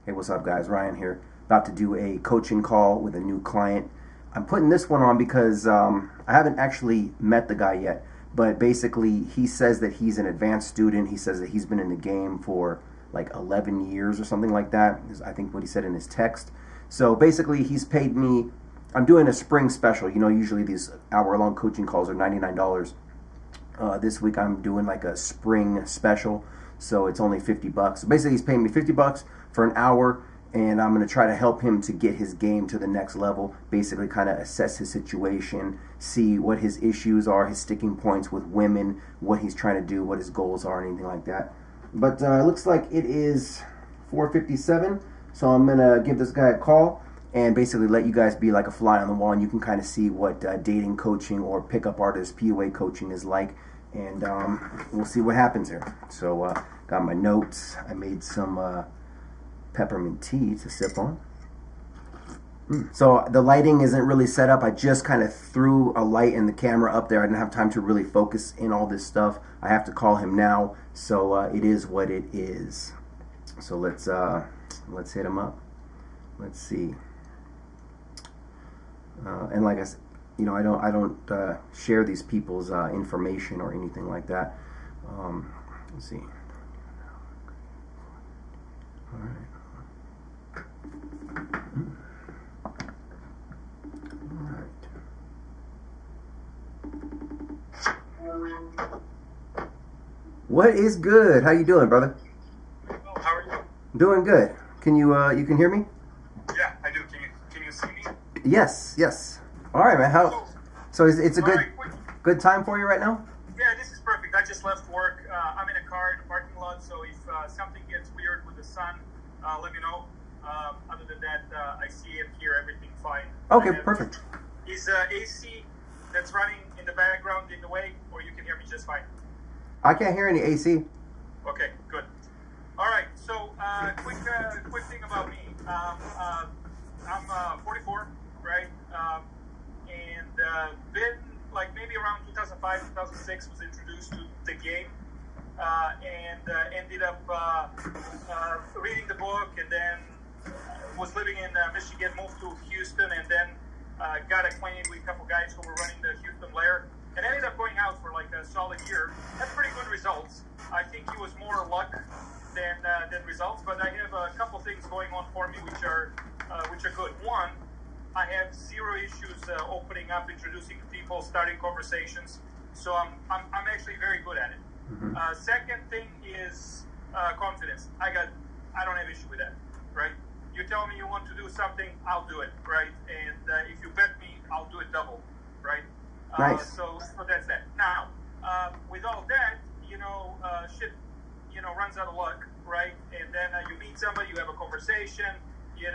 Hey, what's up, guys? Ryan here. About to do a coaching call with a new client. I'm putting this one on because I haven't actually met the guy yet, but basically he says that he's an advanced student. He says that he's been in the game for like 11 years or something like that, is I think what he said in his text. So basically he's paid me, I'm doing a spring special. You know, usually these hour-long coaching calls are $99. This week I'm doing like a spring special, so it's only 50 bucks. So basically he's paying me 50 bucks for an hour, and I'm going to try to help him to get his game to the next level, basically kind of assess his situation, see what his issues are, his sticking points with women, what he's trying to do, what his goals are, anything like that. But it looks like it is 4:57, so I'm going to give this guy a call and basically let you guys be like a fly on the wall, and you can kind of see what dating coaching or pickup artist PUA coaching is like, and we'll see what happens here. So got my notes. I made some peppermint tea to sip on. So the lighting isn't really set up. I just kind of threw a light in the camera up there. I didn't have time to really focus in all this stuff. I have to call him now, so it is what it is. So let's hit him up. Let's see. And like I said, you know, I don't share these people's information or anything like that. Let's see. All right. What is good? How you doing, brother? Well, how are you? Doing good. Can you you can hear me? Yeah, I do. Can you see me? Yes, yes. All right, man. How? So it's a good time for you right now? Yeah, this is perfect. I just left work. I'm in a car in the parking lot, so if something gets weird with the sun, let me know. Other than that, I see and hear everything fine. Okay, perfect. Is AC that's running in the background in the way, or you can hear me just fine? I can't hear any AC. Okay, good. All right, so quick thing about me. I'm 44, right? And been like maybe around 2005, 2006 was introduced to the game, and ended up reading the book, and then was living in Michigan, moved to Houston, and then got acquainted with a couple guys who were running the Houston lair, and ended up going out for like a solid year. Had pretty good results. I think it was more luck than results, but I have a couple things going on for me which are good. One, I have zero issues opening up, introducing people, starting conversations. So I'm actually very good at it. Mm-hmm. Second thing is confidence. I don't have issue with that, right? You tell me you want to do something, I'll do it, right? And if you bet me, I'll do it double, right? Nice. So that's that. Now, with all that, shit, runs out of luck, right? And then you meet somebody, you have a conversation, and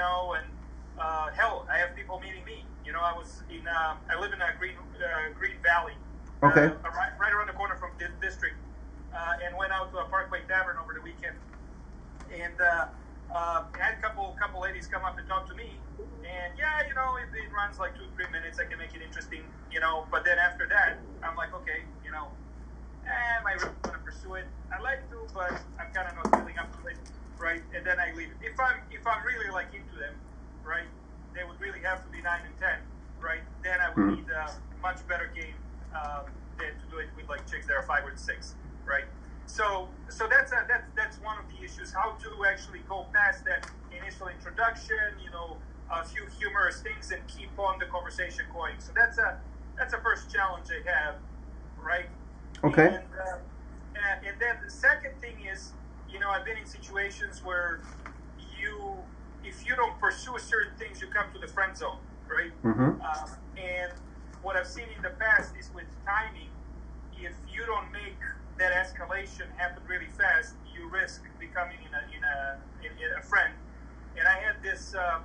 hell, I have people meeting me. I live in a Green Valley, okay, right around the corner from this district, and went out to a Parkway Tavern over the weekend, and had a couple ladies come up and talk to me, and if it runs like 2-3 minutes, I can make it interesting, but then after that, I'm like, okay, am I really going to pursue it? I like to, but I'm kind of not feeling up to it, right? And then I leave it. If I'm really like into them, right, they would really have to be 9 and 10, right? Then I would need a much better game than to do it with like chicks that are 5 or 6, right? So that's one of the issues. How to actually go past that initial introduction, a few humorous things, and keep on the conversation going. So that's a first challenge I have, right? Okay. And then the second thing is, I've been in situations where if you don't pursue certain things, you come to the friend zone, right? Mm-hmm. And what I've seen in the past is with timing, if you don't make that escalation happen really fast, you risk becoming a friend. And I had this a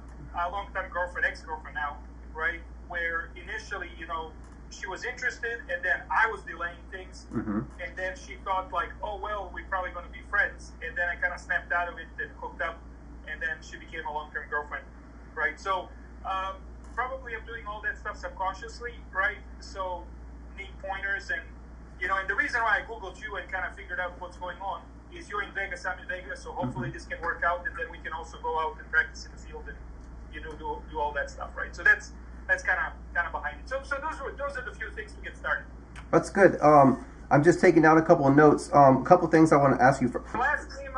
long-time girlfriend, ex-girlfriend now, right, where initially, she was interested, and then I was delaying things, and then she thought like, oh, well, we're probably going to be friends, and then I kind of snapped out of it and hooked up, and then she became a long-term girlfriend, right? So probably I'm doing all that stuff subconsciously, right? So need pointers, and and the reason why I Googled you and kind of figured out what's going on is you're in Vegas, I'm in Vegas, so hopefully this can work out, and then we can also go out and practice in the field and do all that stuff, right? So that's kind of behind it. So those are the few things to get started. That's good. I'm just taking down a couple of notes. A couple things I want to ask you. For last name,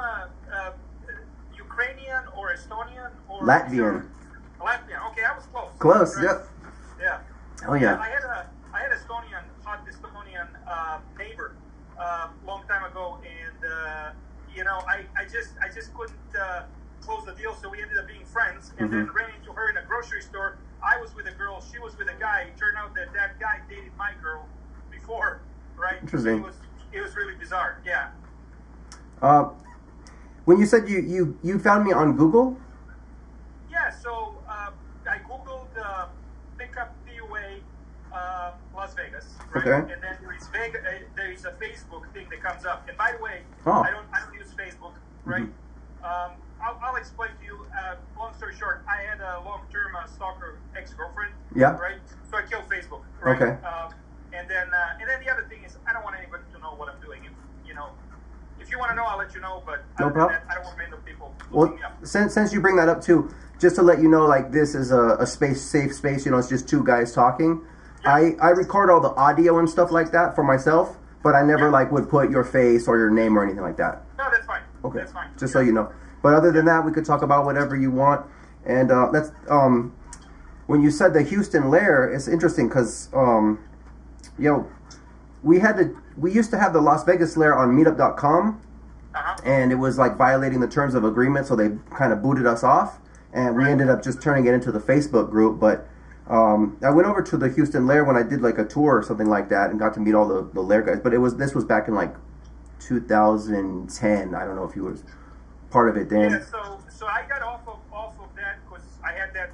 Ukrainian or Estonian or Latvian. Latvian. Okay, I was close. Close. Right? Yep. Yeah. Oh yeah. I had Estonian, hot Estonian neighbor long time ago, and I just couldn't close the deal, so we ended up being friends, and then ran into her in a grocery store. I was with a girl, she was with a guy. It turned out that guy dated my girl before, right? Interesting. It was really bizarre. Yeah. When you said you found me on Google? Yeah, so I Googled pickup PUA Las Vegas, right? Okay. And then there is a Facebook thing that comes up. And by the way, Oh. I don't use Facebook, right? I'll explain to you. Long story short, I had a long-term stalker ex-girlfriend. Yeah. Right. So I killed Facebook. Right? Okay. And then the other thing is, I don't want anybody to know what I'm doing. If you want to know, I'll let you know. But No problem. I don't want random people Well, looking me up. since you bring that up too, just to let you know, like this is a safe space. It's just two guys talking. Yeah. I record all the audio and stuff like that for myself, but I never would put your face or your name or anything like that. No, that's fine. Okay. That's fine. Just so you know. But other than that, we could talk about whatever you want. And that's when you said the Houston lair, it's interesting because we used to have the Las Vegas lair on Meetup.com, and it was like violating the terms of agreement, so they kind of booted us off, and we ended up just turning it into the Facebook group. But I went over to the Houston lair when I did like a tour or something like that, and got to meet all the lair guys. But this was back in like 2010. I don't know if you was part of it then. Yeah, so I got off of that because I had that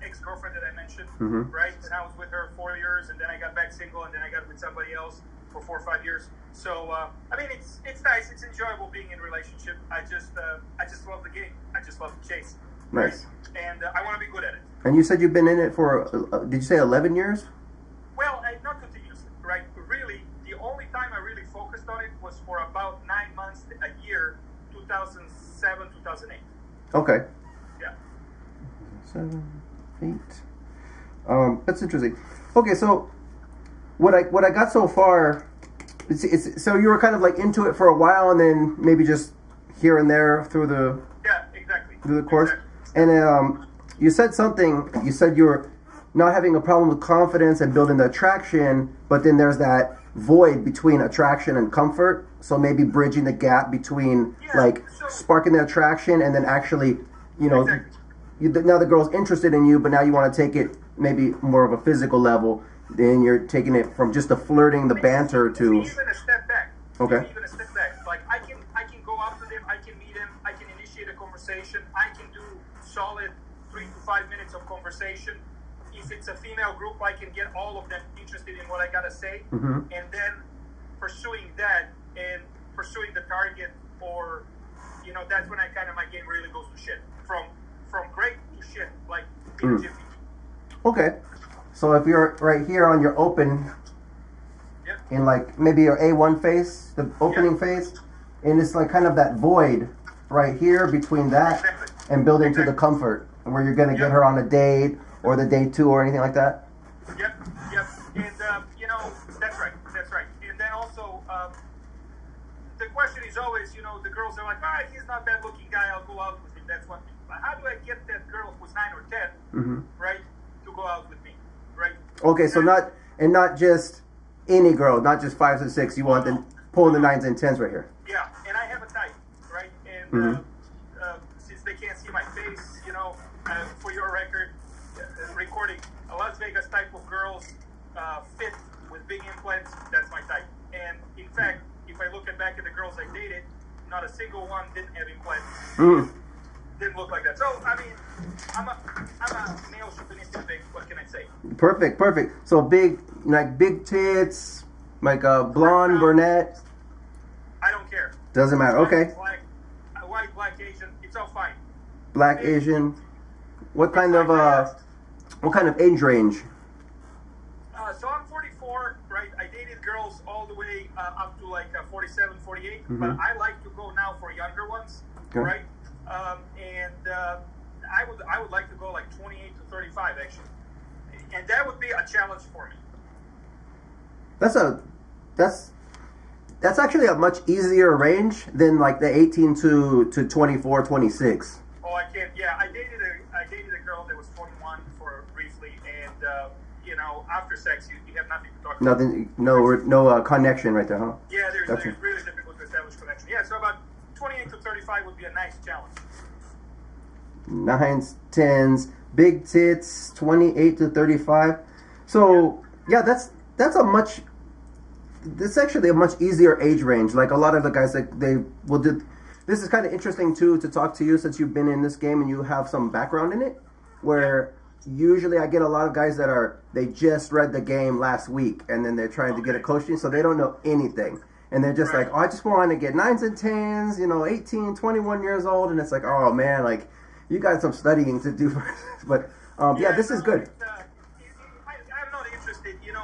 ex-girlfriend that I mentioned, right? And I was with her 4 years, and then I got back single, and then I got with somebody else for 4 or 5 years. So I mean, it's nice, it's enjoyable being in a relationship. I just love the game. I just love the chase. Nice. Right? And I want to be good at it. And you said you've been in it for, did you say 11 years? Well, not continuously, right? Really, the only time I really focused on it was for about 9 months, a year, 2007, 2008. Okay. Yeah. 7, 8. That's interesting. Okay, so what I got so far, it's so you were kind of like into it for a while, and then maybe just here and there through the through the course. Exactly. And you said something. You said you were not having a problem with confidence and building the attraction, but then there's that void between attraction and comfort. So maybe bridging the gap between sparking the attraction and then actually, now the girl's interested in you, but now you want to take it maybe more of a physical level. Then you're taking it from just the flirting, the banter to even a step back. Okay. Even a step back. Like I can go out with him. I can meet him. I can initiate a conversation. I can do solid 3 to 5 minutes of conversation. If it's a female group, I can get all of them interested in what I gotta say, and then pursuing that and pursuing the target, or that's when my game really goes to shit. From great to shit, like in a jiffy. Okay. So if you're right here on your open, in like maybe your A1 phase, the opening phase, and it's like kind of that void right here between that and building to the comfort, where you're gonna get her on a date or the day 2 or anything like that. Yep. And that's right. And then also, the question is always, the girls are like, he's not that looking guy, I'll go out with him. That's one thing. But how do I get that girl who's 9 or 10, right, to go out with me, right? Okay, so not just any girl, not just 5s and 6. You want them pulling the 9s and 10s right here. Yeah, and I have a type, right? And since they can't see my face, for your record, recording a Las Vegas type of girls fit with big implants, that's my type. And in fact, if I look back at the girls I dated, not a single one didn't have implants. Didn't look like that. So I mean, I'm a male chauvinistic thing. What can I say? Perfect. So big tits, like a blonde, brunette. I don't care. Doesn't matter. Okay. White, black, Asian, it's all fine. Black, Asian. What kind of age range? So I'm 44, right? I dated girls all the way up to like 47, 48, Mm-hmm. but I like to go now for younger ones, Okay. right? I would like to go like 28 to 35 actually, and that would be a challenge for me. That's actually a much easier range than like the 18 to 24, 26. Oh, I can't. Yeah, I dated a girl that was 21 for briefly, and you know, after sex, you have nothing to talk about. Nothing, no connection right there, huh? Yeah, Gotcha. it's really difficult to establish connection. Yeah, so about 28 to 35 would be a nice challenge. 9s, 10s, big tits, 28 to 35. So yeah, that's actually a much easier age range. Like a lot of the guys that they will do. This is kind of interesting too to talk to you since you've been in this game and you have some background in it. Where usually I get a lot of guys that they just read the game last week and then they're trying to get a coaching, so they don't know anything. And they're just like, oh, I just want to get 9s and 10s, you know, 18, 21 years old. And it's like, oh man, like you got some studying to do. But yeah, this is good. I'm not interested, you know.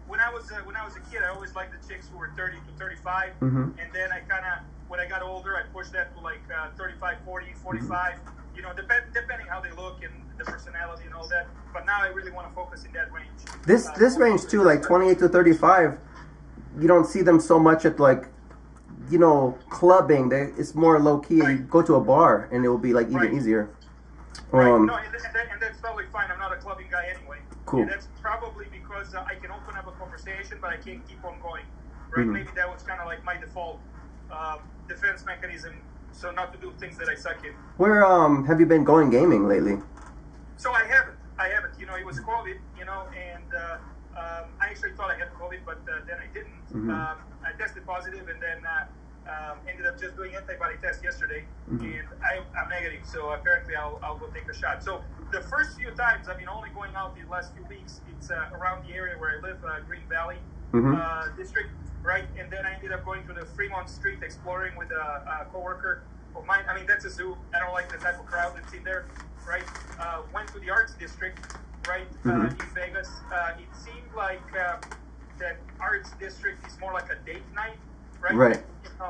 When I was a kid, I always liked the chicks who were 30 to 35, Mm-hmm. and then I kind of, when I got older, I pushed that to like 35, 40, 45. Mm-hmm. You know, depending how they look and the personality and all that. But now I really want to focus in that range. This range too, like 28 to 35, you don't see them so much at like, you know, clubbing. It's more low key. Right. You go to a bar and it will be like even Right. easier. Right. No, and that's totally fine. I'm not a clubbing guy anyway. Cool. And that's probably because I can open up a conversation, but I can't keep on going. Right? Mhm. Maybe that was kind of like my default defense mechanism, so not to do things that I suck in. Where have you been going gaming lately? So I haven't. You know, it was COVID, you know, and I actually thought I had COVID, but then I didn't. Mhm. I tested positive and then ended up just doing antibody test yesterday, Mhm. and I'm negative, so apparently I'll go take a shot. So the first few times, I've been only going out the last few weeks, it's around the area where I live, Green Valley Mhm. district, right? And then I ended up going to the Fremont Street exploring with a coworker of mine. I mean, that's a zoo. I don't like the type of crowd that's in there, right? Went to the Arts District, right, Mhm. in Vegas. It seemed like that Arts District is more like a date night, right? Right.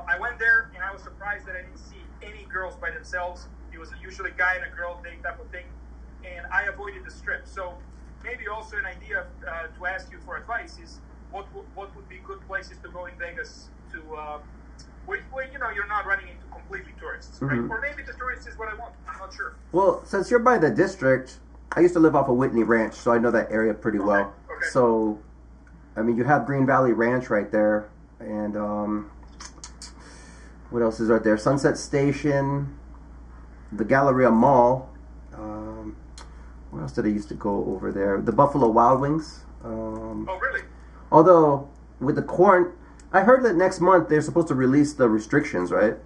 I went there and I was surprised that I didn't see any girls by themselves. It was usually a guy and a girl date type of thing, and I avoided the Strip. So maybe also an idea to ask you for advice is what would be good places to go in Vegas to where you know you're not running into completely tourists, right? Mhm. Or maybe the tourists is what I want. I'm not sure. Well, since you're by the district, I used to live off of Whitney Ranch, so I know that area pretty well. Okay. So, I mean, you have Green Valley Ranch right there, and what else is right there? Sunset Station, the Galleria Mall. Where else did I used to go over there? The Buffalo Wild Wings. Oh, really? Although with the I heard that next month they're supposed to release the restrictions, right?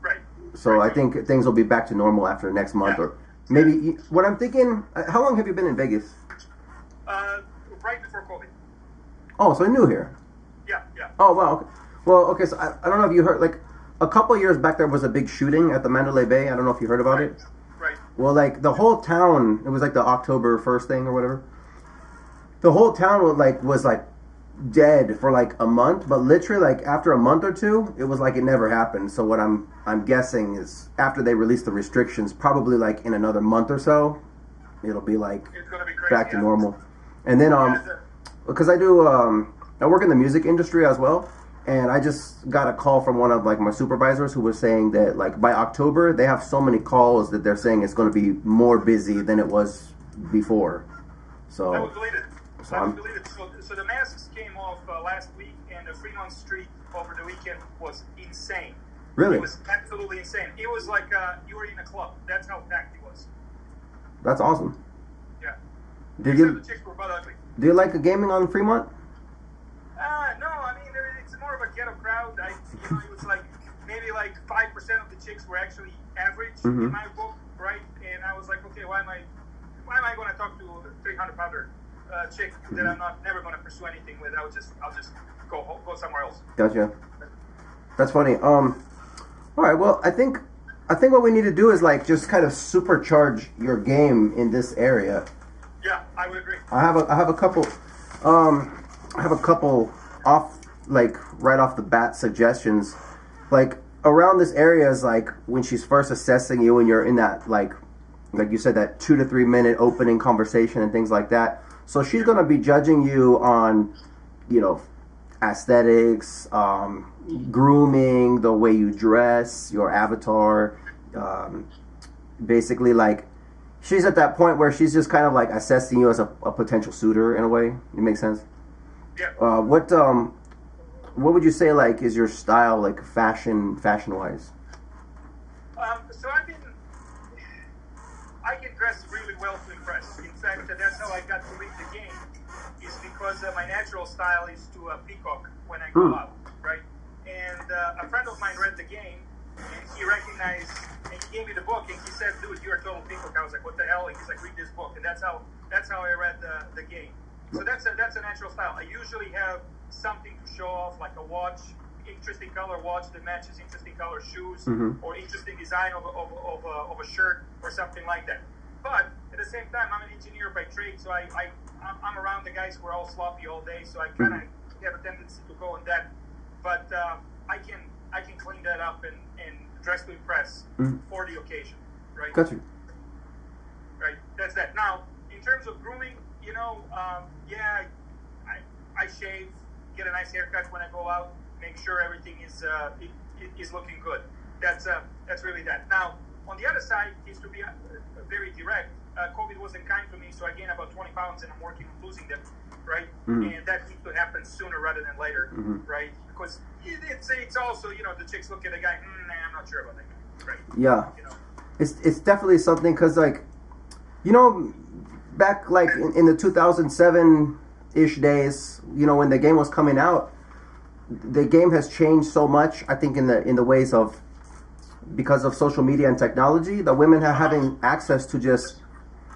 Right. So Right. I think things will be back to normal after next month, Yeah. or maybe. What I'm thinking. How long have you been in Vegas? Right before COVID. Oh, so new here. Yeah, yeah. Oh wow. Okay. Well, okay. So I don't know if you heard. Like a couple years back, there was a big shooting at the Mandalay Bay. I don't know if you heard about it. Right. Well, like the whole town. It was like the October 1st thing or whatever. The whole town was like dead for like a month, but literally like after a month or two, it was like it never happened. So what I'm guessing is after they release the restrictions, probably like in another month or so, it'll be like It's gonna be crazy. back to yeah. normal. And then because I do I work in the music industry as well, and I just got a call from one of like my supervisors who was saying that like by October they have so many calls that they're saying it's going to be more busy than it was before. So I would believe it. So I I'm- would believe it. So the masks came off last week, and the Fremont Street over the weekend was insane. Really? It was absolutely insane. It was like you were in a club. That's how packed it was. That's awesome. Yeah. Did Except you the chicks were butt ugly. do you like gaming on Fremont? No, I mean it's more of a ghetto crowd. It was like maybe like 5% of the chicks were actually average Mhm. in my book, right? And I was like, okay, why am I going to talk to a 300-pounder chick that I'm never going to pursue anything with? I'll just go somewhere else. Gotcha. That's funny. All right. Well, I think what we need to do is like just kind of supercharge your game in this area. Yeah, I would agree. I have a couple right off the bat suggestions, like around this area is like when she's first assessing you and you're in that like you said, that 2 to 3 minute opening conversation and things like that. So she's going to be judging you on, you know, aesthetics, grooming, the way you dress, your avatar, basically like she's at that point where she's just kind of like assessing you as a potential suitor in a way. It makes sense. Yeah. What would you say like is your style, like fashion wise? So I can dress really well to impress. In fact, that's how I got to read the game, is because my natural style is to peacock when I go out, right? And a friend of mine read the game, and he recognized, and he gave me the book, and he said, "Dude, you're a total peacock." I was like, "What the hell?" And he's like, "Read this book," and that's how I read the game. So that's a natural style. I usually have something to show off, like a watch, interesting color watch that matches interesting color shoes, or interesting design of a shirt or something like that. But at the same time, I'm an engineer by trade, so I'm around the guys who are all sloppy all day, so I kind of have a tendency to go on that. But I can clean that up and dress to impress for the occasion, right? Got you. Right, that's that. Now, in terms of grooming, you know, I shave, get a nice haircut when I go out, make sure everything is looking good. That's really that. Now, on the other side is to be very direct. COVID wasn't kind to me, so I gained about 20 pounds, and I'm working on losing them, right? And that needs to happen sooner rather than later, right? Because it's also, you know, the chicks look at a guy, I'm not sure about that guy, right? Yeah. You know? It's definitely something, because, like, you know, back, like, in the 2007-ish days, you know, when the game was coming out, the game has changed so much, I think, in the ways of, because of social media and technology, the women are having access to just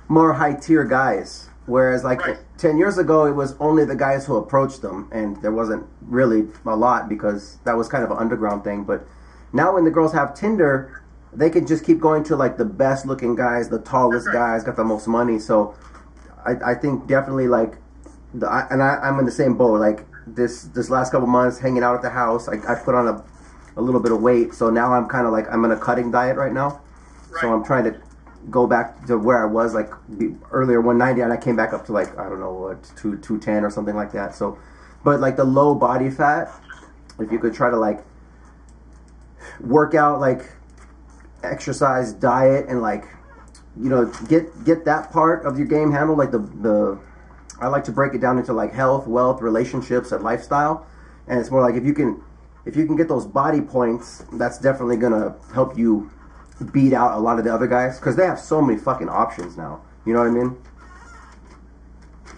more high-tier guys. Whereas, like, 10 years ago, it was only the guys who approached them, and there wasn't really a lot because that was kind of an underground thing. But now when the girls have Tinder, they can just keep going to, like, the best-looking guys, the tallest guys, got the most money. So I think definitely, like, I'm in the same boat. Like, this last couple months, hanging out at the house, I put on a little bit of weight. So now I'm kind of like, I'm on a cutting diet right now. So I'm trying to go back to where I was, like, earlier 190, and I came back up to, like, I don't know what, 210 or something like that. So, but like the low body fat, if you could try to, like, work out, like, exercise, diet, and, like, you know, get that part of your game handled. Like I like to break it down into, like, health, wealth, relationships, and lifestyle. And it's more like if you can get those body points, that's definitely gonna help you beat out a lot of the other guys, because they have so many fucking options now. You know what I mean?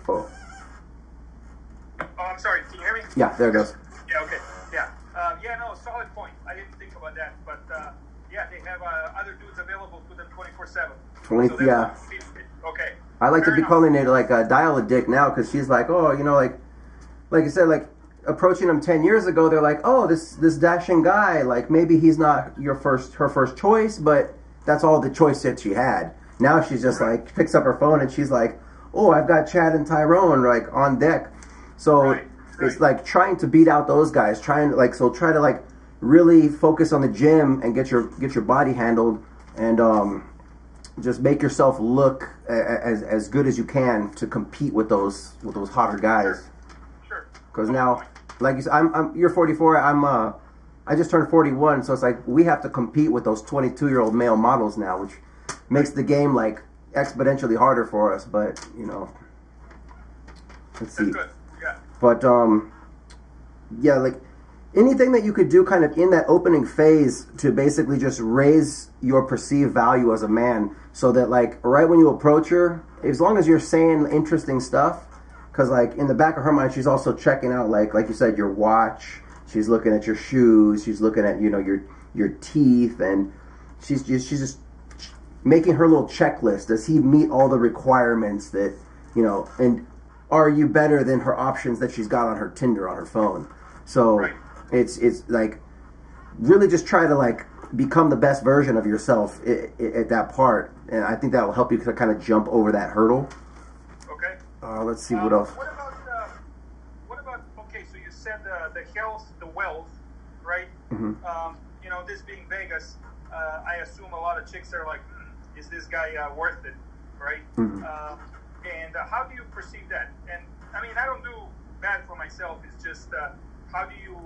Oh, I'm sorry. Can you hear me? Yeah, there it goes. Yeah, okay. Yeah. No, solid point. I didn't think about that. But, yeah, they have other dudes available to them 24/7. Yeah. Okay. I like to be calling it, like, dial a dick now, because she's like, oh, you know, like you said, like, approaching them 10 years ago, they're like, oh, this dashing guy, like, maybe he's not her first choice, but that's all the choice that she had. Now she's just like, picks up her phone and she's like, oh, I've got Chad and Tyrone, like, on deck. So it's like trying to beat out those guys, try to, like, really focus on the gym and get your body handled, and just make yourself look as good as you can to compete with those hotter guys. Sure. Because now, like you said, you're 44. I just turned 41, so it's like we have to compete with those 22-year-old male models now, which makes the game, like, exponentially harder for us. But, you know, let's see. That's good. Yeah. But yeah, like, anything that you could do kind of in that opening phase to basically just raise your perceived value as a man, so that, like, right when you approach her, as long as you're saying interesting stuff. Because, like, in the back of her mind, she's also checking out, like you said, your watch. She's looking at your shoes. She's looking at, you know, your teeth, and she's just making her little checklist. Does he meet all the requirements that, you know? And are you better than her options that she's got on her Tinder on her phone? So it's like really just try to, like, become the best version of yourself at that part, and I think that will help you to kind of jump over that hurdle. Okay. Let's see what else. What about? Okay, so you said the health, the wealth, right? You know, this being Vegas, I assume a lot of chicks are like, is this guy worth it, right? And how do you perceive that? And I mean, I don't do bad for myself. It's just how do you,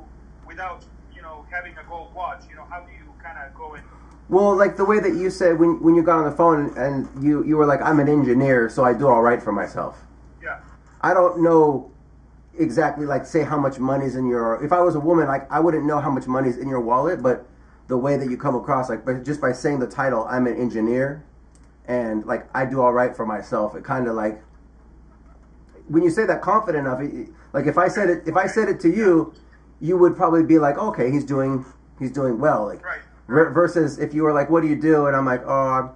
without, you know, having a gold watch, you know, how do you kind of go in? Well, like the way that you said when you got on the phone and you were like, I'm an engineer, so I do all right for myself. Yeah. I don't know exactly, like, say how much money's in your, if I was a woman, like, I wouldn't know how much money's in your wallet, but the way that you come across, like, but just by saying the title, I'm an engineer, and, like, I do all right for myself, it kind of, like, when you say that confident enough, like, if I said it to you, you would probably be like, okay, he's doing well, like, right. Versus if you were like, what do you do? And I'm like, oh,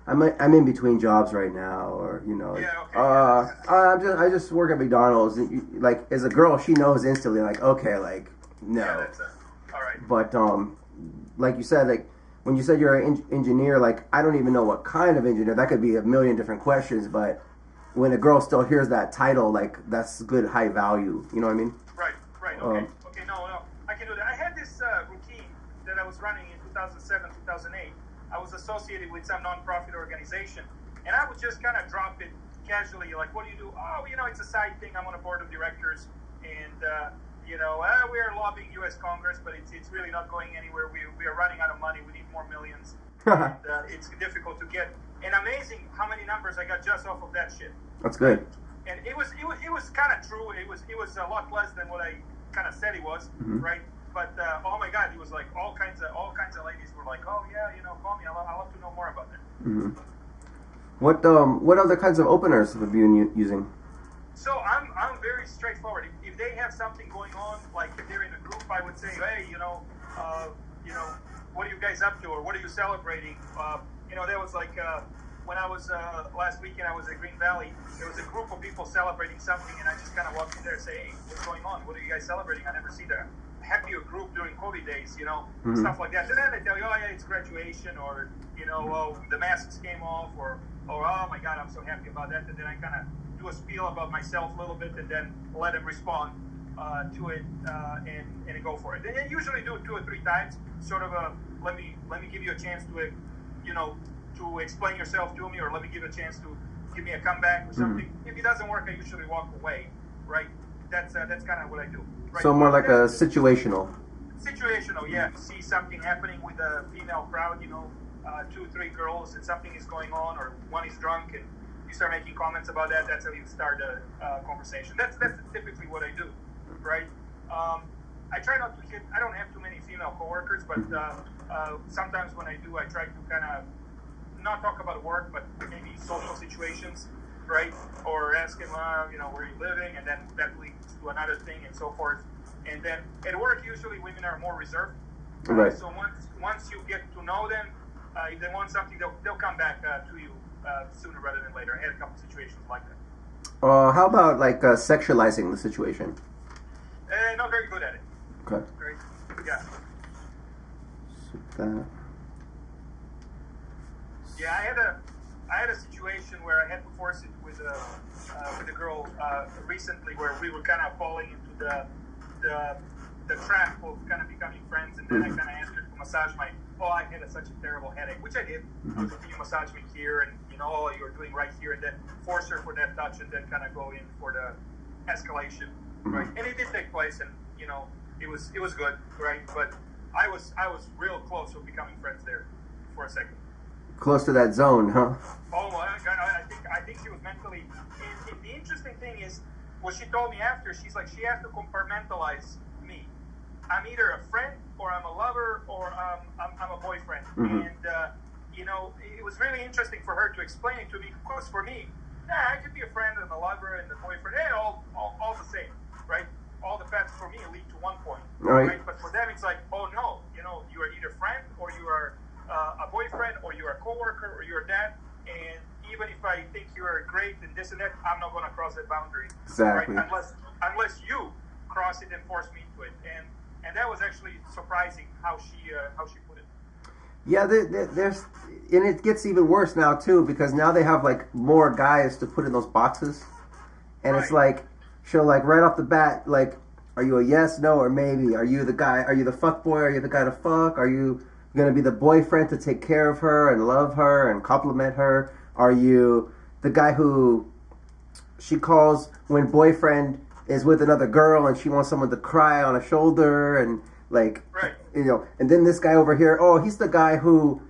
I'm in between jobs right now, or, you know, I just work at McDonald's. And like, as a girl, she knows instantly, like, okay, like, no. Yeah, that's all right. But like you said, like, when you said you're an engineer, like, I don't even know what kind of engineer. That could be a million different questions, but when a girl still hears that title, like, that's good, high value. You know what I mean? Right. Okay. No, I can do that. I had this routine that I was running in 2007, 2008. I was associated with some nonprofit organization, and I would just kind of drop it casually, like, what do you do? Oh, you know, it's a side thing. I'm on a board of directors, and, you know, we are lobbying U.S. Congress, but it's really not going anywhere. We are running out of money. We need more millions. And, it's difficult to get. And amazing how many numbers I got just off of that shit. That's good. And it was kind of true. It was a lot less than what I kind of said it was, right? But oh my God, it was like all kinds of ladies were like, oh yeah, you know, call me. I love to know more about that. What other kinds of openers have you been using? So I'm very straightforward. If they have something going on, like if they're in a group, I would say, hey, you know, what are you guys up to, or what are you celebrating? You know, there was like when I was last weekend, I was at Green Valley. There was a group of people celebrating something, and I just kind of walked in there and say, hey, what's going on? What are you guys celebrating? I never see that. Happier group during COVID days, you know, stuff like that. And then they tell you, oh yeah, it's graduation, or, you know, oh, the masks came off, or oh my God, I'm so happy about that. And then I kind of do a spiel about myself a little bit, and then let them respond to it and go for it. And I usually do it 2 or 3 times, sort of a let me give you a chance to, you know, to explain yourself to me, or let me give you a chance to give me a comeback or something. If it doesn't work, I usually walk away, right? That's kind of what I do. Right? So more like a situational. Situational, yeah. You see something happening with a female crowd, you know, 2 or 3 girls, and something is going on, or one is drunk, and you start making comments about that. That's how you start a conversation. That's typically what I do, right? I try not to hit. I don't have too many female coworkers, but sometimes when I do, I try to kind of not talk about work, but maybe social situations, right? Or ask him, you know, where are you living, and then that leads to another thing, and so forth. And then at work, usually women are more reserved. Right. So once you get to know them, if they want something, they'll come back to you sooner rather than later. I had a couple situations like that. How about like sexualizing the situation? Not very good at it. Okay. Great. Yeah. Yeah, I had a situation where I had to force it with a girl recently, where we were kind of falling into the trap of kind of becoming friends, and then I kind of asked her to massage my. Oh, I had such a terrible headache, which I did. I was like, can you massage me here, and you know, oh, you're doing right here, and then force her for that touch, and then kind of go in for the escalation, right? And it did take place, and you know, it was good, right? But I was real close to becoming friends there for a second. Close to that zone, huh? Oh, I think she was mentally. And the interesting thing is, what she told me after, she's like, she has to compartmentalize me. I'm either a friend, or I'm a lover, or I'm a boyfriend. And you know, it was really interesting for her to explain it to me, because for me, I could be a friend and a lover and a boyfriend, all the same, right? All the paths for me lead to one point, right? But for them, it's like, oh no, you know, you are either friend, or you are a boyfriend, or you're a coworker, or you're that, and even if I think you are great and this and that, I'm not going to cross that boundary, exactly, right? Unless you cross it and force me to it, and that was actually surprising how she put it. Yeah, there's, and it gets even worse now too, because now they have like more guys to put in those boxes, and it's like, she'll like right off the bat, like, Are you a yes, no, or maybe? Are you the guy? Are you the fuck boy? Are you the guy to fuck? Are you gonna be the boyfriend to take care of her and love her and compliment her? Are you the guy who she calls when boyfriend is with another girl and she wants someone to cry on a shoulder and like, you know? And then this guy over here, oh, he's the guy who,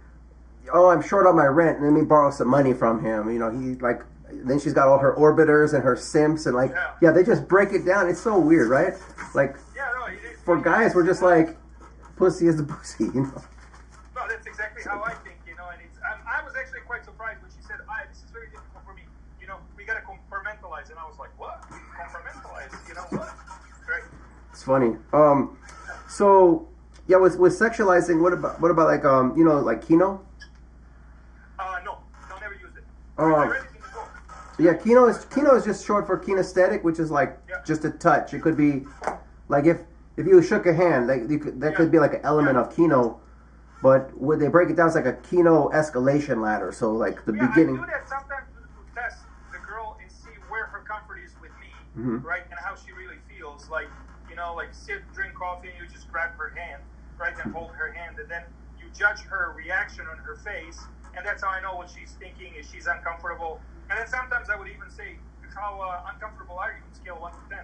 oh, I'm short on my rent, and let me borrow some money from him. You know, he like. Then she's got all her orbiters and her simps and like, yeah, they just break it down. It's so weird, right? Like, for guys, we're just like, pussy is the pussy, you know. No, that's exactly how I think, you know. And it's, I was actually quite surprised when she said, "This is very difficult for me. You know, we gotta compartmentalize." And I was like, "What? Compartmentalize? You know what?" Right? It's funny. So yeah, with sexualizing, what about like you know, like kino? No, never use it. Yeah, kino is just short for kinesthetic, which is like just a touch. It could be like if you shook a hand, like that could be like an element of kino. But when they break it down, it's like a kino escalation ladder. So like the beginning. I do that sometimes to test the girl and see where her comfort is with me, right, and how she really feels. Like, you know, like sit, drink coffee, and you just grab her hand, right, and hold her hand, and then you judge her reaction on her face, and that's how I know what she's thinking. Is she's uncomfortable? And then sometimes I would even say, how uncomfortable are you on a scale of 1 to 10?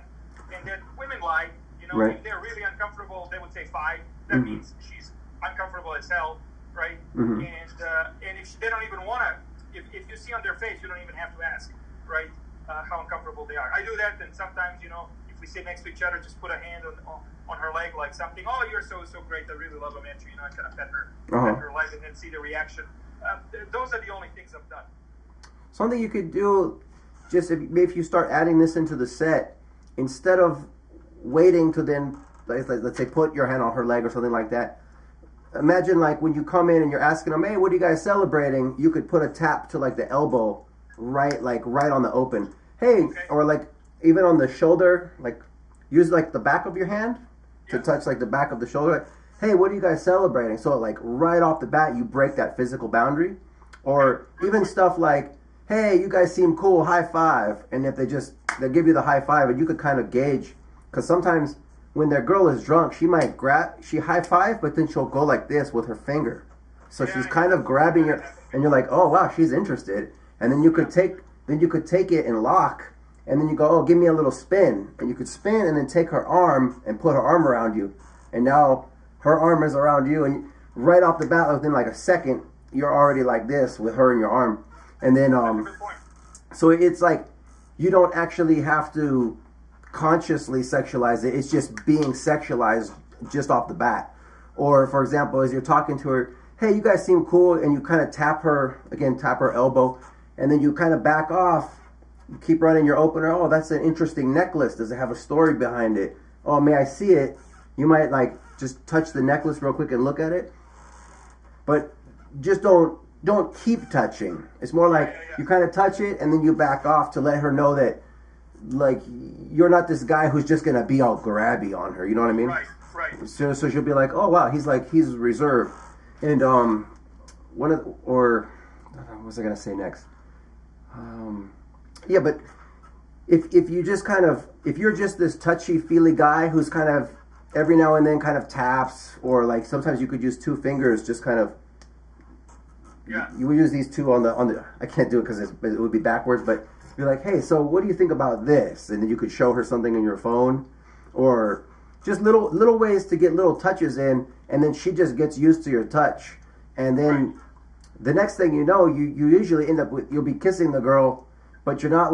And then women lie, you know, if they're really uncomfortable, they would say 5. That means she's uncomfortable as hell, right? And if they don't even want to, if you see on their face, you don't even have to ask, right, how uncomfortable they are. I do that, and sometimes, you know, if we sit next to each other, just put a hand on her leg, like something, oh, you're so great, I really love Amantri, you know, I kind of pet her leg and then see the reaction. Those are the only things I've done. Something you could do, just if you start adding this into the set, instead of waiting to then, let's say, put your hand on her leg or something like that, imagine like when you come in and you're asking them, hey, what are you guys celebrating? You could put a tap to like the elbow, right on the open. Hey, or like even on the shoulder, like use like the back of your hand to touch like the back of the shoulder. Hey, what are you guys celebrating? So like right off the bat, you break that physical boundary. Or even stuff like, hey, you guys seem cool, high five. And if they give you the high five, and you could kind of gauge, because sometimes when their girl is drunk, she might she high five, but then she'll go like this with her finger. So she's kind of grabbing your, and you're like, oh wow, she's interested. And then you could take it and lock, and then you go, oh, give me a little spin. And you could spin and then take her arm and put her arm around you. And now her arm is around you, and right off the bat, within like a second, you're already like this with her in your arm. And then, so it's like, you don't actually have to consciously sexualize it. It's just being sexualized just off the bat. Or, for example, as you're talking to her, hey, you guys seem cool, and you kind of tap her elbow, and then you kind of back off, you keep running your opener. Oh, that's an interesting necklace. Does it have a story behind it? Oh, may I see it? You might, like, just touch the necklace real quick and look at it. But just don't keep touching. It's more like you kind of touch it and then you back off to let her know that, like, you're not this guy who's just gonna be all grabby on her. You know what I mean? Right. So she'll be like, oh wow, he's reserved. And what was I gonna say next? Yeah, but if you just kind of, if you're just this touchy feely guy who's kind of every now and then kind of taps, or like sometimes you could use 2 fingers, just kind of. Yeah. You would use these 2 on the. I can't do it because it would be backwards, but be like, hey, so what do you think about this? And then you could show her something in your phone, or just little ways to get little touches in, and then she just gets used to your touch, and then the next thing you know, you usually end up with, you'll be kissing the girl, but you're not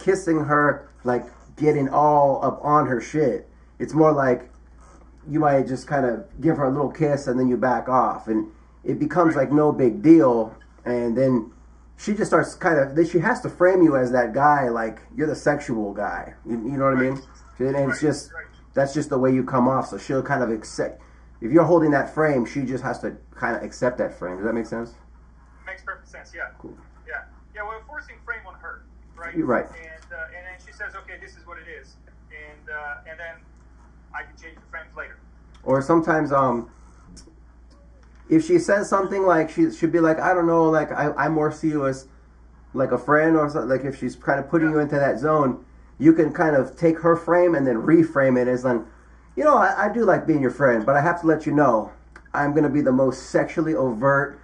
kissing her like getting all up on her shit. It's more like you might just kind of give her a little kiss and then you back off, and it becomes like no big deal. And then she just starts she has to frame you as that guy, like you're the sexual guy. You know what I mean? And it's just, that's just the way you come off. So she'll kind of accept, if you're holding that frame, she just has to kind of accept that frame. Does that make sense? Makes perfect sense, yeah. Cool. Yeah, we're forcing frame on her, right? You're right. And then she says, okay, this is what it is. And then I can change the frames later. Or sometimes, if she says something like, she should be like, I don't know, like I more see you as like a friend, or something. Like if she's kind of putting you into that zone, you can kind of take her frame and then reframe it as like, you know, I do like being your friend, but I have to let you know, I'm going to be the most sexually overt,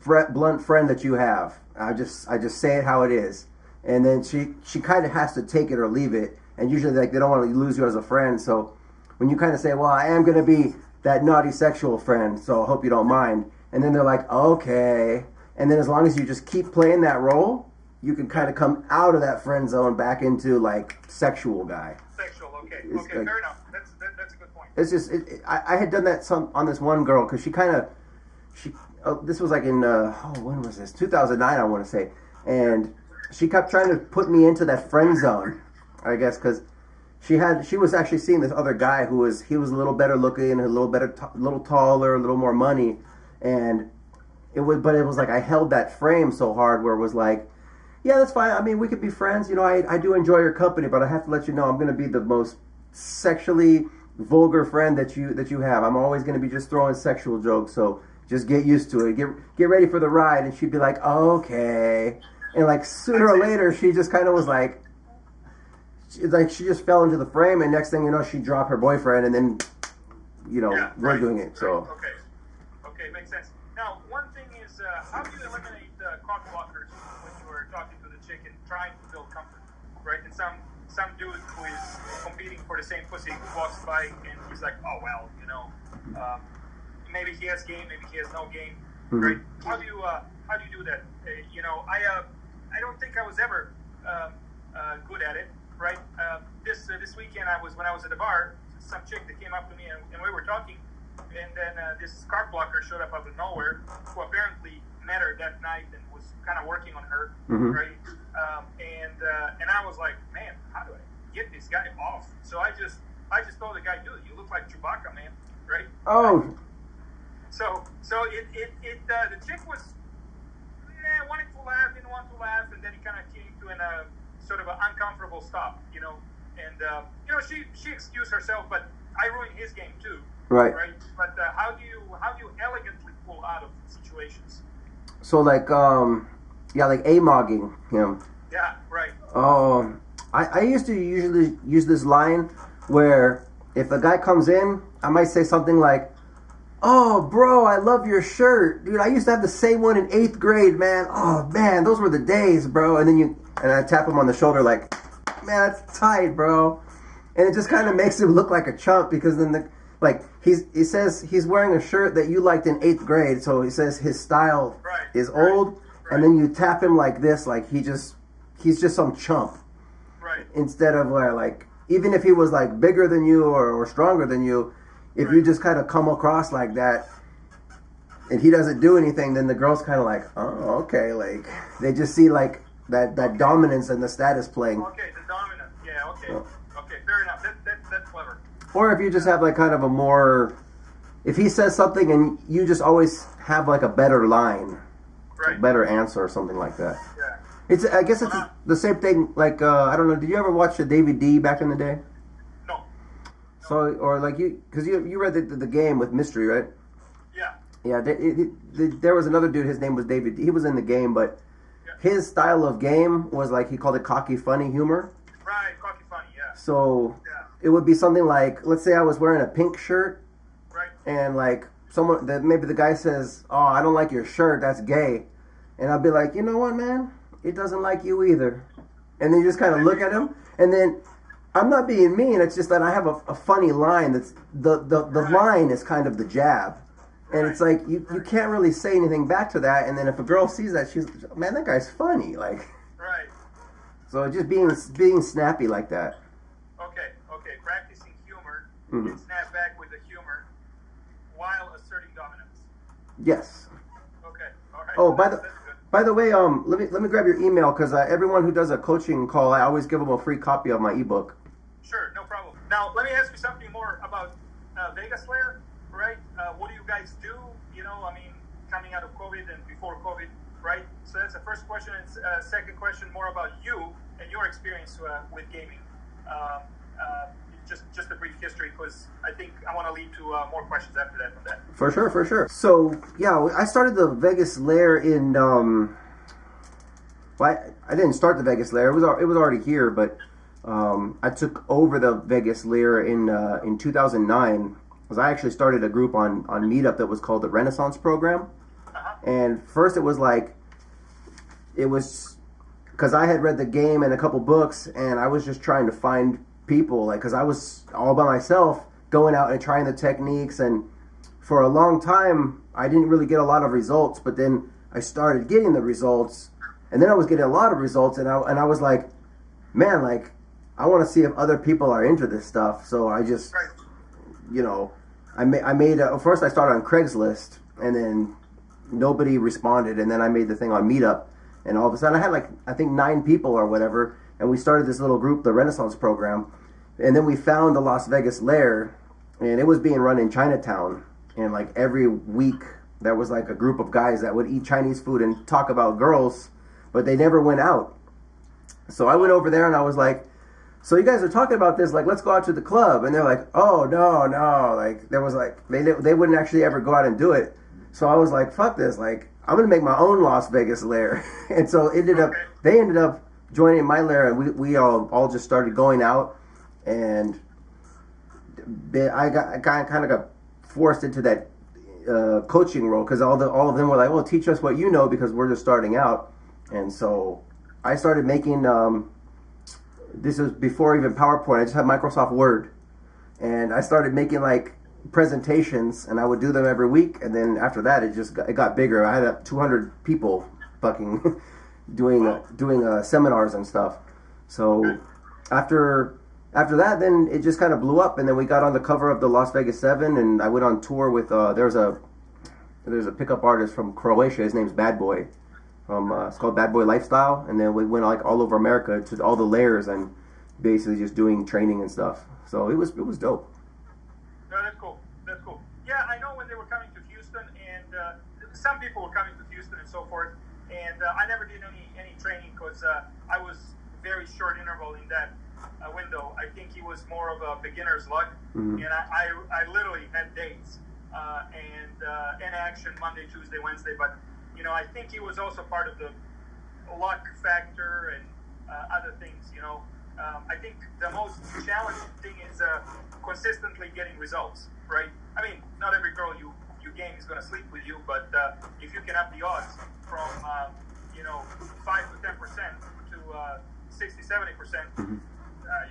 blunt friend that you have. I just say it how it is. And then she kind of has to take it or leave it. And usually, like, they don't want to lose you as a friend. So when you kind of say, well, I am going to be that naughty sexual friend, so I hope you don't mind. And then they're like, okay. And then as long as you just keep playing that role, you can kind of come out of that friend zone back into, like, sexual guy. Sexual, okay. Okay, like, fair enough. That's a good point. It's just, I had done that on this one girl, because she kind of, this was like in, when was this? 2009, I want to say. And she kept trying to put me into that friend zone, I guess, because she was actually seeing this other guy he was a little better looking, a little taller, a little more money, and it was like I held that frame so hard where it was like, yeah, that's fine. I mean, we could be friends. You know, I do enjoy your company, but I have to let you know I'm going to be the most sexually vulgar friend that you have. I'm always going to be just throwing sexual jokes, so just get used to it. Get ready for the ride. And she'd be like, okay. And like sooner or later, she just kind of was like, she just fell into the frame, and next thing you know, she dropped her boyfriend, and then, you know, we're doing it. So okay, makes sense. Now, one thing is, how do you eliminate cock blockers when you are talking to the chick and trying to build comfort, right? And some dude who is competing for the same pussy walks by and he's like, oh well, you know, maybe he has game, maybe he has no game, right? How do you do that? You know, I don't think I was ever good at it. Right. This weekend when I was at the bar, some chick that came up to me and we were talking, and then this card blocker showed up out of nowhere, who apparently met her that night and was kind of working on her, right? And I was like, man, how do I get this guy off? So I just told the guy, dude, you look like Chewbacca, man, right? Oh. So the chick was wanting to laugh, didn't want to laugh, and then he kind of came to a sort of an uncomfortable stop, you know, and you know, she excused herself, but I ruined his game too, right? But how do you elegantly pull out of situations? So like like A-mogging him. Yeah, right. I used to usually use this line where if a guy comes in, I might say something like, oh, bro, I love your shirt. Dude, I used to have the same one in 8th grade, man. Oh, man, those were the days, bro. And then I tap him on the shoulder like, man, that's tight, bro. And it just kind of makes him look like a chump, because then he says he's wearing a shirt that you liked in 8th grade, so he says his style is old, and then you tap him like this, like he's just some chump. Right. Instead of like, even if he was like bigger than you or stronger than you, if you just kind of come across like that and he doesn't do anything, then the girl's kind of like, oh, okay, like they just see like that dominance and the status playing. Okay, the dominance. Yeah, okay. Okay, fair enough. That's clever. Or if you just have like kind of a more, if he says something and you just always have like a better line, a better answer or something like that. Yeah. I guess it's the same thing, like, I don't know, did you ever watch the David D back in the day? No. So, or like because you read the game with Mystery, right? Yeah. Yeah, there was another dude, his name was David, he was in the game, but his style of game was like, he called it cocky funny humor. Right, cocky funny, yeah. So, it would be something like, let's say I was wearing a pink shirt, and like, maybe the guy says, oh, I don't like your shirt, that's gay. And I'll be like, you know what, man? It doesn't like you either. And then you just kind of look at him, and then I'm not being mean, it's just that I have a funny line that's, the line is kind of the jab. And it's like, you can't really say anything back to that, and then if a girl sees that, she's, man, that guy's funny, like. Right. So just being snappy like that. Okay, practicing humor, and snap back with the humor, while asserting dominance. Yes. Okay, all right. Oh, by the way, let me grab your email, because everyone who does a coaching call, I always give them a free copy of my ebook. Sure, no problem. Now, let me ask you something more about Vegas Lair, right? What do you guys do? You know, I mean, coming out of COVID and before COVID, right? So that's the first question. And second question, more about you and your experience with gaming. Just a brief history, because I think I want to lead to more questions after that from that. For sure. So, yeah, I started the Vegas Lair in, well, I didn't start the Vegas Lair. It was already here, but I took over the Vegas Lair in 2009, because I actually started a group on Meetup that was called the Renaissance Program. And first it was because I had read the game and a couple books, and I was just trying to find people, because I was all by myself going out and trying the techniques, and for a long time I didn't really get a lot of results, but then I started getting the results, and then I was getting a lot of results, and I was like, man, I want to see if other people are into this stuff. So I just, I made first I started on Craigslist, and then nobody responded, and then I made the thing on Meetup, and all of a sudden I had I think 9 people or whatever, and we started this little group, the Renaissance Program, and then we found the Las Vegas Lair, and it was being run in Chinatown, and every week there was a group of guys that would eat Chinese food and talk about girls, but they never went out. So I went over there and I was like, so you guys are talking about this, let's go out to the club. And they're like, oh, no. There was they wouldn't actually ever go out and do it. So I was like, fuck this. I'm going to make my own Las Vegas Lair. And so they ended up joining my lair, and we all just started going out. And I kind of got forced into that coaching role, because all of them were like, well, teach us what you know, because we're just starting out. And so I started making, this was before even PowerPoint, I just had Microsoft Word, and I started making presentations, and I would do them every week, and then after that it got bigger. I had 200 people fucking doing seminars and stuff. So after that, then it just kind of blew up, and then we got on the cover of the Las Vegas 7, and I went on tour with there's a pickup artist from Croatia. His name's Bad Boy. It's called Bad Boy Lifestyle, and then we went all over America to all the layers and basically just doing training and stuff. So it was dope. No, that's cool. That's cool. Yeah, I know when they were coming to Houston, and some people were coming to Houston and so forth, and I never did any training, because I was very short interval in that window. I think it was more of a beginner's luck, and I literally had dates and action Monday, Tuesday, Wednesday, but I think it was also part of the luck factor and other things. I think the most challenging thing is consistently getting results, right? I mean, not every girl you game is going to sleep with you, but if you can up the odds from 5 to 10% to 60-70%,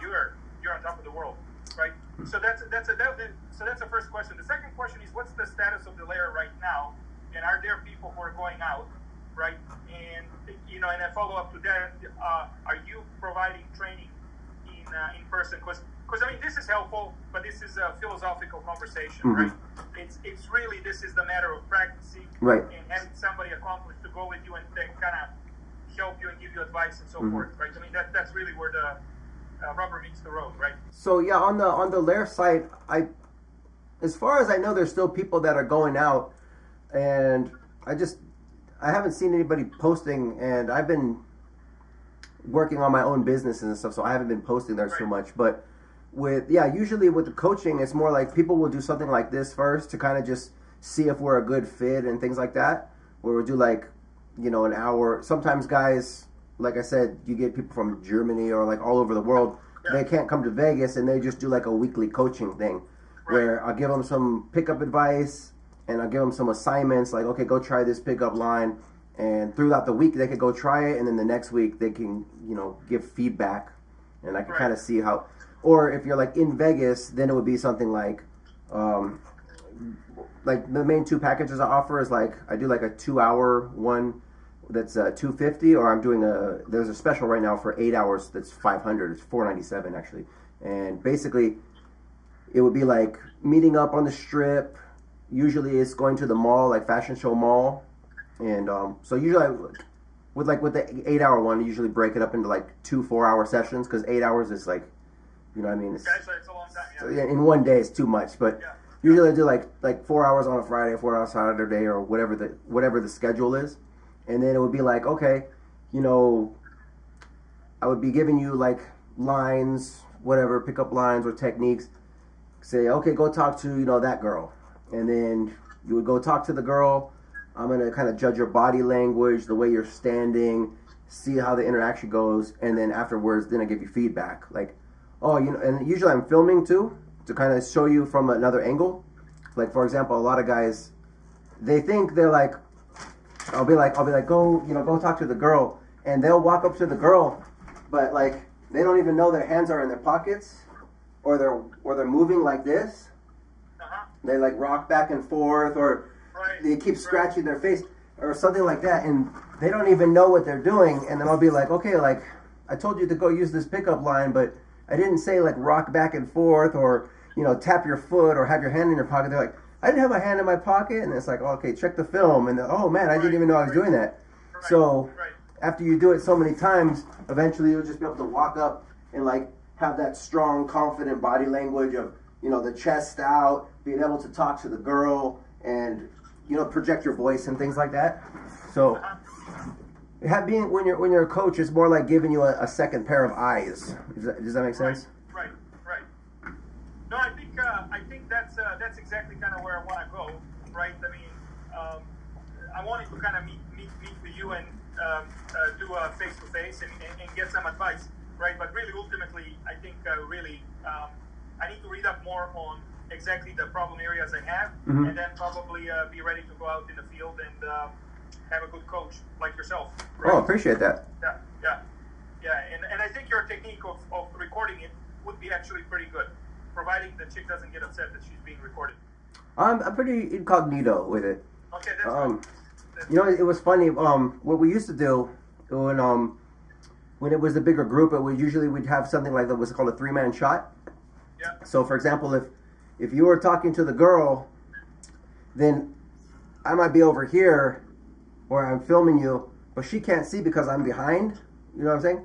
you're on top of the world, right? So that's the first question. The second question is, what's the status of the layer right now? And are there people who are going out, right? And and a follow up to that, are you providing training in person? Because I mean, this is helpful, but this is a philosophical conversation, right? It's really, this is the matter of practicing, right? And having somebody accomplished to go with you and then kind of help you and give you advice and so forth, right? I mean, that's really where the rubber meets the road, right? So yeah, on the lair site, as far as I know, there's still people that are going out. And I haven't seen anybody posting, and I've been working on my own business and stuff, so I haven't been posting there so much. But usually with the coaching, it's more like people will do something like this first to kind of just see if we're a good fit and things like that, where we'll do an hour. Sometimes guys, like I said, you get people from Germany or all over the world. Yeah. They can't come to Vegas, and they just do a weekly coaching thing, where I'll give them some pickup advice, and I'll give them some assignments, okay, go try this pickup line. And throughout the week, they could go try it, and then the next week, they can, give feedback. And I can kind of see how, or if you're in Vegas, then it would be something the main 2 packages I offer is I do a 2-hour one that's $250, or I'm doing there's a special right now for 8 hours that's $500. It's $497 actually. And basically, it would be meeting up on the strip. Usually it's going to the mall, Fashion Show Mall, and so usually with the 8-hour one, I usually break it up into 2 4-hour sessions, because 8 hours is it's so it's a long time. Yeah. So in one day it's too much, but usually I do 4 hours on a Friday, 4 hours Saturday, or whatever the schedule is, and then it would be okay, I would be giving you lines, whatever, pickup lines or techniques. Say, okay, go talk to that girl. And then you would go talk to the girl. I'm going to kind of judge your body language, the way you're standing, see how the interaction goes, and then afterwards, then I give you feedback. Like, oh, you know, and usually I'm filming too to kind of show you from another angle. Like, for example, a lot of guys, they think they're like, I'll be like, go, you know, go talk to the girl, and they'll walk up to the girl, but like they don't even know their hands are in their pockets, or they're moving like this. They like rock back and forth, or they keep scratching their face, or something like that, and they don't even know what they're doing. And then I'll be like, okay, like I told you to go use this pickup line, but I didn't say like rock back and forth, or you know, tap your foot, or have your hand in your pocket. They're like, I didn't have my hand in my pocket, and it's like, okay, check the film, and oh man, I didn't even know I was doing that. So after you do it so many times, eventually you'll just be able to walk up and like have that strong, confident body language of, you know, the chest out, being able to talk to the girl, and you know, project your voice and things like that. So being when you're a coach, it's more like giving you a second pair of eyes. Does that make sense? Right. No, I think that's exactly kind of where I want to go. Right. I mean, I wanted to kind of meet with you and do a face to face and get some advice. Right. But really, ultimately, I think I need to read up more on exactly the problem areas I have, and then probably be ready to go out in the field and have a good coach like yourself. Right? Oh, appreciate that. Yeah. And I think your technique of recording it would be actually pretty good, providing the chick doesn't get upset that she's being recorded. I'm pretty incognito with it. Okay, that's good. You know, it was funny. What we used to do when it was the bigger group, we'd have something like that was called a 3-man shot. Yeah. So, for example, if you were talking to the girl, then I might be over here, or I'm filming you, but she can't see because I'm behind. You know what I'm saying?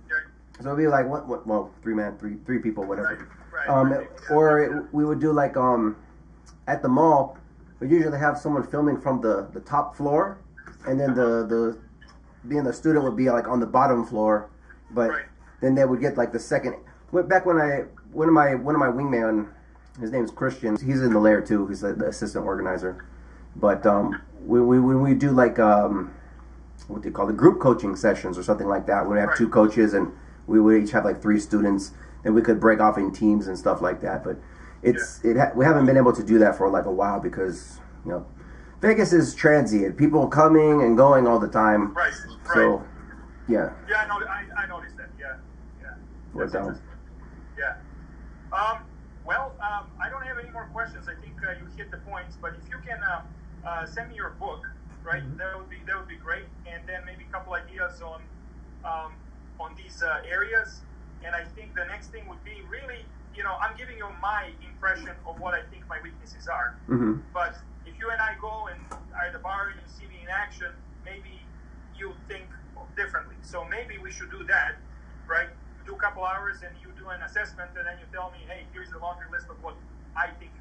Right. So it'd be like well, 3 people, whatever. Right. Or we would do like at the mall, we usually have someone filming from the top floor, and then the being the student would be like on the bottom floor, but then they would get like the second. Back when one of my wingman, his name's Christian. He's in the layer too. He's the assistant organizer. But when we do like what do you call it, group coaching sessions or something like that, we have 2 coaches and we would each have like 3 students, and we could break off in teams and stuff like that. But we haven't been able to do that for like a while because, you know, Vegas is transient. People coming and going all the time. Right. So yeah. Yeah, I noticed that. Yeah. What's that? Yeah. I don't have any more questions. I think you hit the points. But if you can send me your book, right? That would be great. And then maybe a couple ideas on these areas. And I think the next thing would be really, you know, I'm giving you my impression of what I think my weaknesses are. But if you and I go and are at the bar and you see me in action, maybe you think differently. So maybe we should do that, right? Do a couple hours and you do an assessment, and then you tell me, hey, here's the laundry list of what I think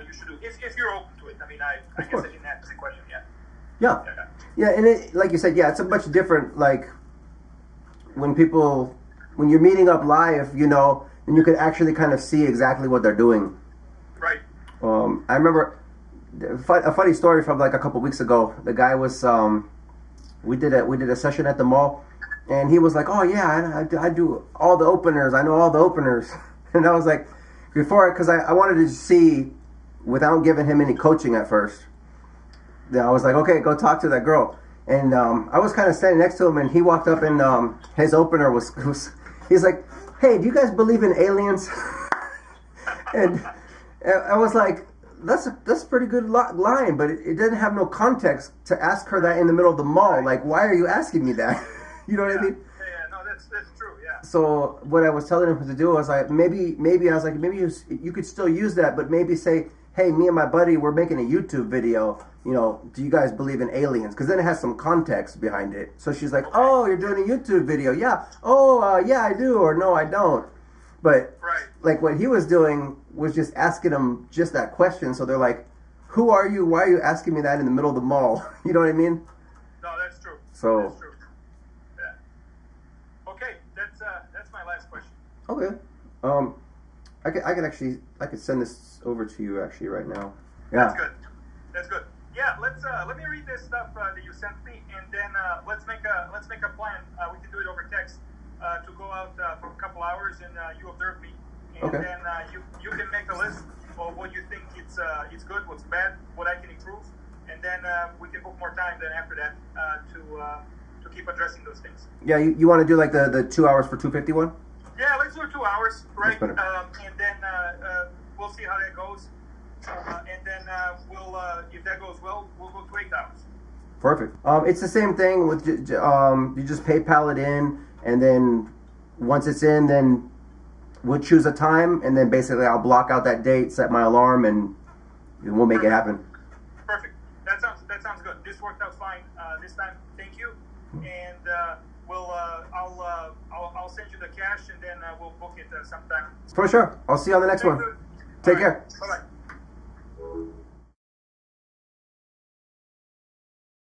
you should do. If you're open to it. I mean, I guess I didn't answer the question yet. Yeah, and it, like you said, it's a much different, like, when you're meeting up live, you know, and you can actually kind of see exactly what they're doing. Right. I remember a funny story from like a couple weeks ago. The guy was, we did a session at the mall, and he was like, oh yeah, I do all the openers. I know all the openers. And I was like, because I wanted to see, without giving him any coaching at first, then I was like, okay, go talk to that girl. And I was kind of standing next to him, and he walked up, and his opener was he's like, hey, do you guys believe in aliens? And I was like, that's a pretty good line, but it didn't have no context to ask her that in the middle of the mall. Like, why are you asking me that? You know what I mean? Yeah, no, that's true, yeah. So what I was telling him to do was like, maybe you could still use that, but maybe say, hey, me and my buddy, we're making a YouTube video. You know, do you guys believe in aliens? Because then it has some context behind it. So she's like, oh, you're doing a YouTube video. Yeah. Oh, yeah, I do. Or no, I don't. But like what he was doing was just asking them just that question. So they're like, who are you? Why are you asking me that in the middle of the mall? You know what I mean? No, that's true. So that's true. Yeah. Okay, that's my last question. Okay. I could send this over to you actually right now. Yeah. That's good. Yeah, let me read this stuff that you sent me, and then let's make a plan. We can do it over text to go out for a couple hours, and you observe me, and okay. then you can make a list of what you think it's good, what's bad, what I can improve, and then we can book more time. Then after that to keep addressing those things. Yeah, you want to do like the 2 hours for 251? Yeah, let's do 2 hours, right? And then we'll see how that goes. And then we'll, if that goes well, we'll go to 8 hours. Perfect. It's the same thing with you just PayPal it in, and then once it's in, then we'll choose a time, and then basically I'll block out that date, set my alarm, and we'll make it happen. Perfect. That sounds good. This worked out fine this time. Thank you. And I'll send you the cash, and then we'll book it sometime. For sure. I'll see you on the next one. Take care. Bye bye.